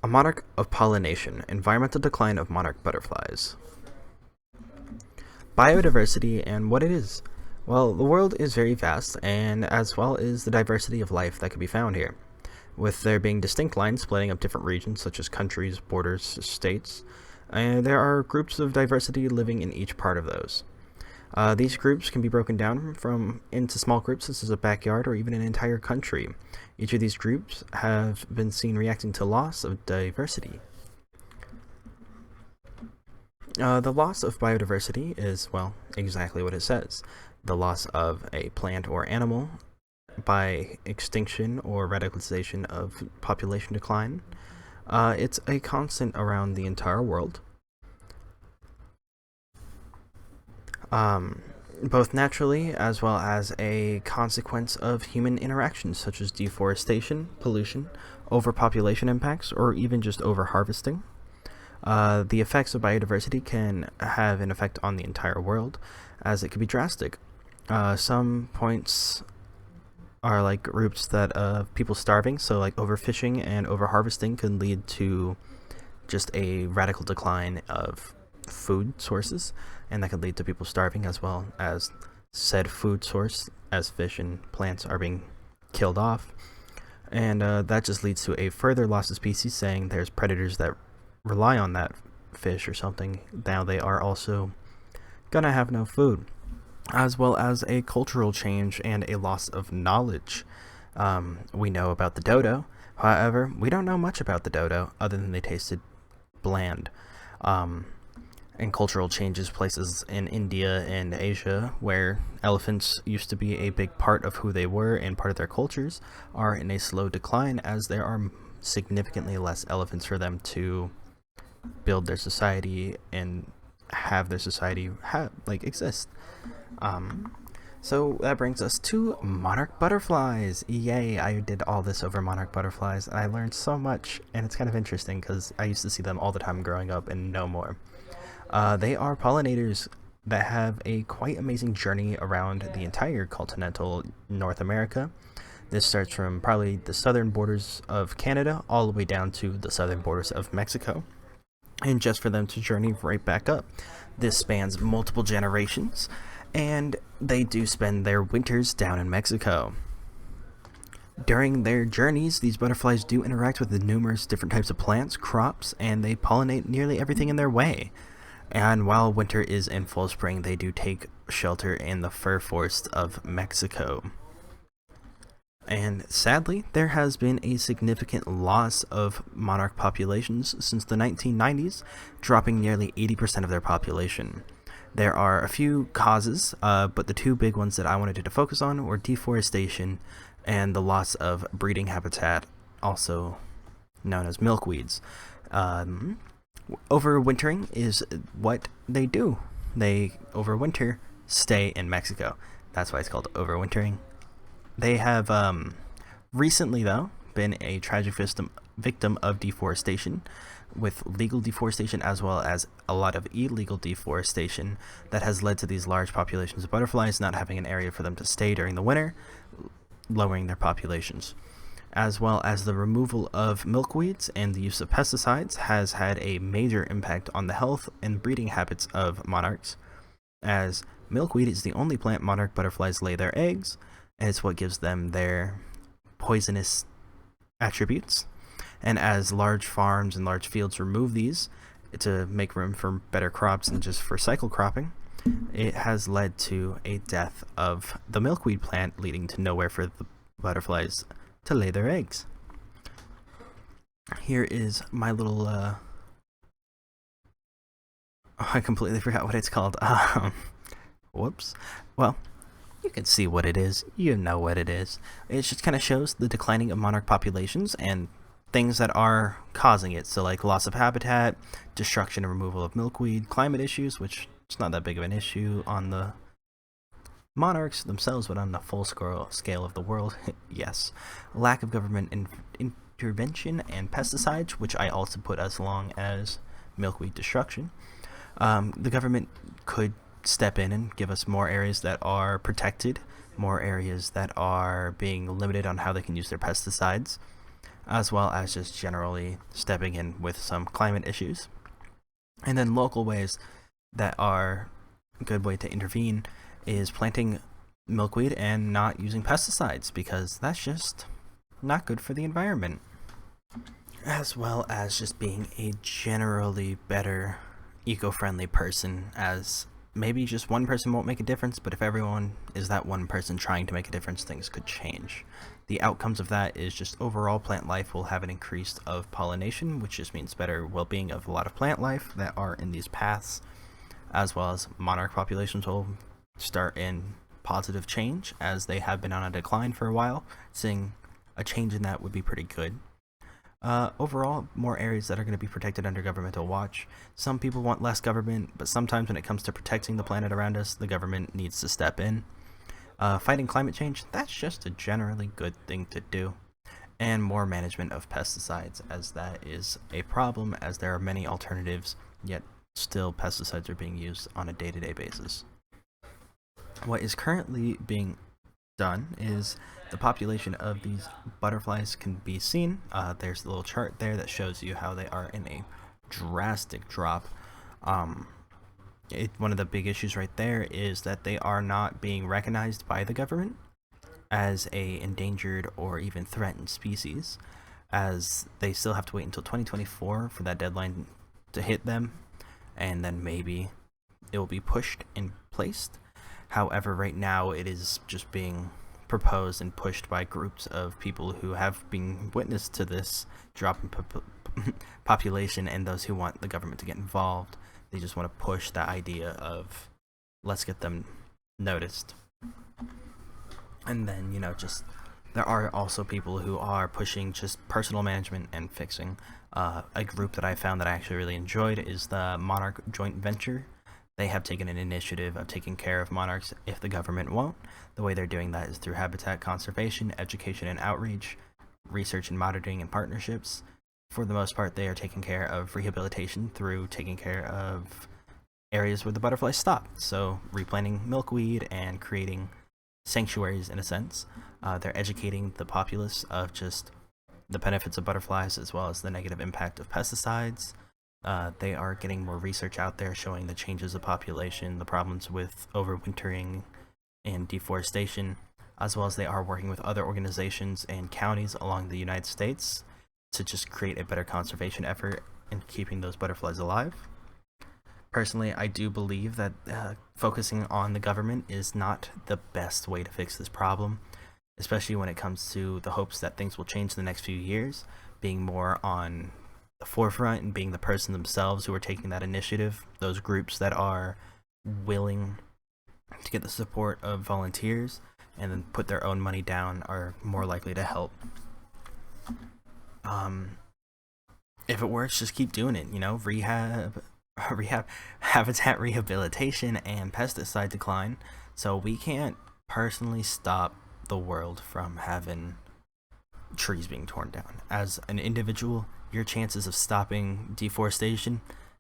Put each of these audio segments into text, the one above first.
A monarch of pollination, environmental decline of monarch butterflies. Biodiversity and what it is. Well, the world is very vast, and as well is the diversity of life that can be found here. With there being distinct lines splitting up different regions such as countries, borders, states, and there are groups of diversity living in each part of those. These groups can be broken down into small groups such as a backyard or even an entire country. Each of these groups have been seen reacting to loss of diversity. The loss of biodiversity is, well, exactly what it says. The loss of a plant or animal by extinction or radicalization of population decline. It's a constant around the entire world. Both naturally as well as a consequence of human interactions such as deforestation, pollution, overpopulation impacts, or even just overharvesting. The effects of biodiversity can have an effect on the entire world, as it can be drastic. Some points are like groups that people starving, so like overfishing and overharvesting can lead to just a radical decline of food sources, and that could lead to people starving as well as said food source, as fish and plants are being killed off. And that just leads to a further loss of species, saying there's predators that rely on that fish or something. Now they are also gonna have no food, as well as a cultural change and a loss of knowledge. We know about the dodo, however, we don't know much about the dodo other than they tasted bland. And cultural changes, places in India and Asia where elephants used to be a big part of who they were and part of their cultures, are in a slow decline as there are significantly less elephants for them to build their society and have their society exist. So that brings us to monarch butterflies. Yay, I did all this over monarch butterflies. I learned so much, and it's kind of interesting because I used to see them all the time growing up and no more. They are pollinators that have a quite amazing journey around the entire continental North America. This starts from probably the southern borders of Canada all the way down to the southern borders of Mexico. And just for them to journey right back up. This spans multiple generations, and they do spend their winters down in Mexico. During their journeys, these butterflies do interact with the numerous different types of plants, crops, and they pollinate nearly everything in their way. And while winter is in full spring, they do take shelter in the fir forest of Mexico. And sadly, there has been a significant loss of monarch populations since the 1990s, dropping nearly 80% of their population. There are a few causes, but the two big ones that I wanted to focus on were deforestation and the loss of breeding habitat, also known as milkweeds. Overwintering is what they do. They overwinter, stay in Mexico. That's why it's called overwintering. They have recently, though, been a tragic victim of deforestation, with legal deforestation as well as a lot of illegal deforestation that has led to these large populations of butterflies not having an area for them to stay during the winter, lowering their populations. As well as the removal of milkweeds and the use of pesticides has had a major impact on the health and breeding habits of monarchs, as milkweed is the only plant monarch butterflies lay their eggs, and it's what gives them their poisonous attributes. And as large farms and large fields remove these to make room for better crops and just for cycle cropping, it has led to a death of the milkweed plant, leading to nowhere for the butterflies to lay their eggs. Here is my little I completely forgot what it's called. Whoops. Well, you can see what it is. You know what it is. It just kind of shows the declining of monarch populations and things that are causing it. So like loss of habitat, destruction and removal of milkweed, climate issues, which it's not that big of an issue on the monarchs themselves, but on the full scale of the world, yes. Lack of government intervention and pesticides, which I also put as long as milkweed destruction. The government could step in and give us more areas that are protected, more areas that are being limited on how they can use their pesticides. as well as just generally stepping in with some climate issues. And then local ways that are a good way to intervene is planting milkweed and not using pesticides, because that's just not good for the environment. As well as just being a generally better eco-friendly person, as maybe just one person won't make a difference, but if everyone is that one person trying to make a difference, things could change. The outcomes of that is just overall plant life will have an increase of pollination, which just means better well-being of a lot of plant life that are in these paths, as well as monarch populations will start in positive change, as they have been on a decline for a while. Seeing a change in that would be pretty good. Overall, more areas that are going to be protected under governmental watch. Some people want less government, but sometimes when it comes to protecting the planet around us, the government needs to step in. Fighting climate change, that's just a generally good thing to do. And more management of pesticides, as that is a problem, as there are many alternatives, yet still pesticides are being used on a day-to-day basis. What is currently being done is the population of these butterflies can be seen. There's a little chart there that shows you how they are in a drastic drop. One of the big issues right there is that they are not being recognized by the government as a endangered or even threatened species, as they still have to wait until 2024 for that deadline to hit them, and then maybe it will be pushed and placed. However, right now it is just being proposed and pushed by groups of people who have been witness to this drop in population, and those who want the government to get involved. They just want to push the idea of, let's get them noticed. And then, just there are also people who are pushing just personal management and fixing. A group that I found that I actually really enjoyed is the Monarch joint venture. They have taken an initiative of taking care of monarchs if the government won't. The way they're doing that is through habitat conservation, education and outreach, research and monitoring and partnerships. For the most part, they are taking care of rehabilitation through taking care of areas where the butterflies stop. So replanting milkweed and creating sanctuaries in a sense. They're educating the populace of just the benefits of butterflies as well as the negative impact of pesticides. They are getting more research out there showing the changes of population, the problems with overwintering and deforestation, as well as they are working with other organizations and counties along the United States to just create a better conservation effort in keeping those butterflies alive. Personally, I do believe that focusing on the government is not the best way to fix this problem, especially when it comes to the hopes that things will change in the next few years. Being more on the forefront and being the person themselves who are taking that initiative, those groups that are willing to get the support of volunteers and then put their own money down are more likely to help. If it works, just keep doing it. Rehab, habitat rehabilitation, and pesticide decline. So we can't personally stop the world from having trees being torn down. As an individual, your chances of stopping deforestation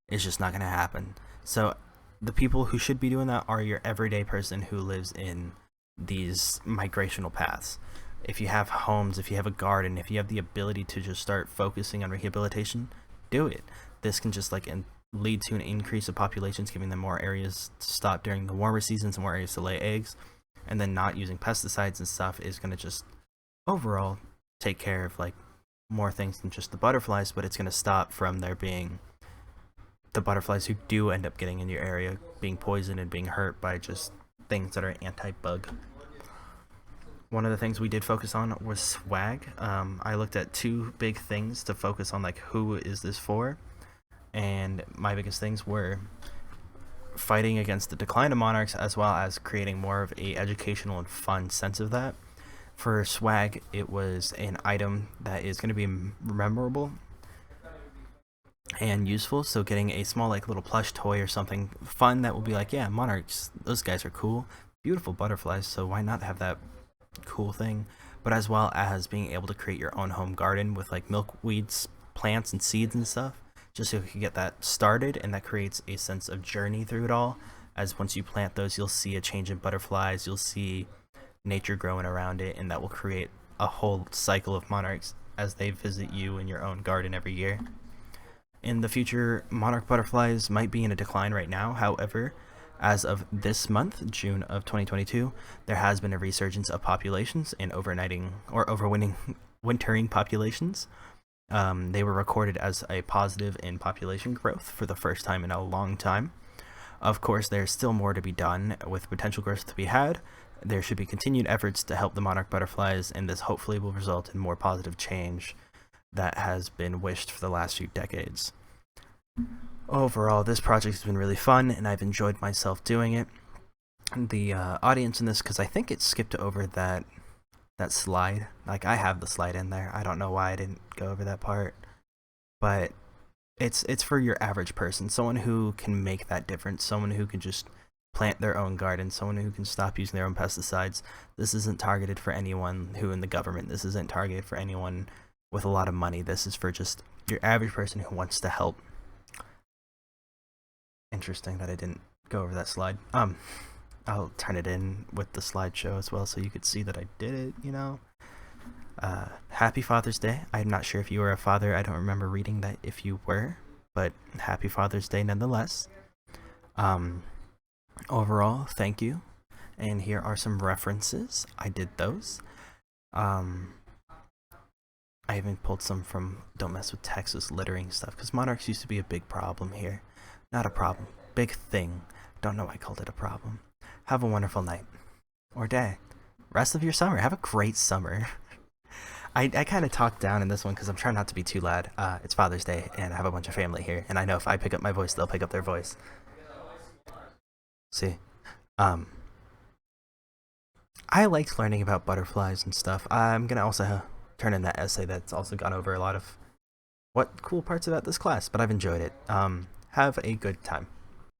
is just not going to happen. So the people who should be doing that are your everyday person who lives in these migrational paths. If you have homes, if you have a garden, if you have the ability to just start focusing on rehabilitation, do it. This can just lead to an increase of populations, giving them more areas to stop during the warmer seasons and more areas to lay eggs. And then not using pesticides and stuff is going to just overall take care of more things than just the butterflies, but it's going to stop from there being the butterflies who do end up getting in your area being poisoned and being hurt by just things that are anti-bug. One of the things we did focus on was swag. I looked at two big things to focus on, who is this for? And my biggest things were fighting against the decline of monarchs, as well as creating more of a educational and fun sense of that. For swag, it was an item that is going to be memorable and useful. So getting a small little plush toy or something fun that will be yeah, monarchs, those guys are cool, beautiful butterflies, so why not have that cool thing? But as well as being able to create your own home garden with milkweeds, plants and seeds and stuff, just so you can get that started, and that creates a sense of journey through it all. As once you plant those, you'll see a change in butterflies, you'll see nature growing around it, and that will create a whole cycle of monarchs as they visit you in your own garden every year. In the future, monarch butterflies might be in a decline right now. However, as of this month, June of 2022, there has been a resurgence of populations in overwintering populations. They were recorded as a positive in population growth for the first time in a long time. Of course, there's still more to be done with potential growth to be had. There should be continued efforts to help the monarch butterflies, and this hopefully will result in more positive change that has been wished for the last few decades. Overall, this project has been really fun, and I've enjoyed myself doing it. The audience in this, because I think it skipped over that slide. Like, I have the slide in there. I don't know why I didn't go over that part, but it's for your average person, someone who can make that difference, someone who can just plant their own garden, someone who can stop using their own pesticides. This isn't targeted for anyone who in the government. This isn't targeted for anyone with a lot of money. This is for just your average person who wants to help. Interesting that I didn't go over that slide. I'll turn it in with the slideshow as well so you could see that I did it, you know. Happy Father's Day. I'm not sure if you were a father. I don't remember reading that if you were, but happy Father's Day nonetheless. Overall, thank you. And here are some references. I did those. I even pulled some from Don't Mess with Texas littering stuff, because monarchs used to be a big problem here. Not a problem. Big thing. Don't know why I called it a problem. Have a wonderful night. Or day. Rest of your summer. Have a great summer. I kind of talked down in this one because I'm trying not to be too loud. It's Father's Day, and I have a bunch of family here, and I know if I pick up my voice, they'll pick up their voice. See? I liked learning about butterflies and stuff. I'm going to also turn in that essay that's also gone over a lot of what cool parts about this class, but I've enjoyed it. Have a good time.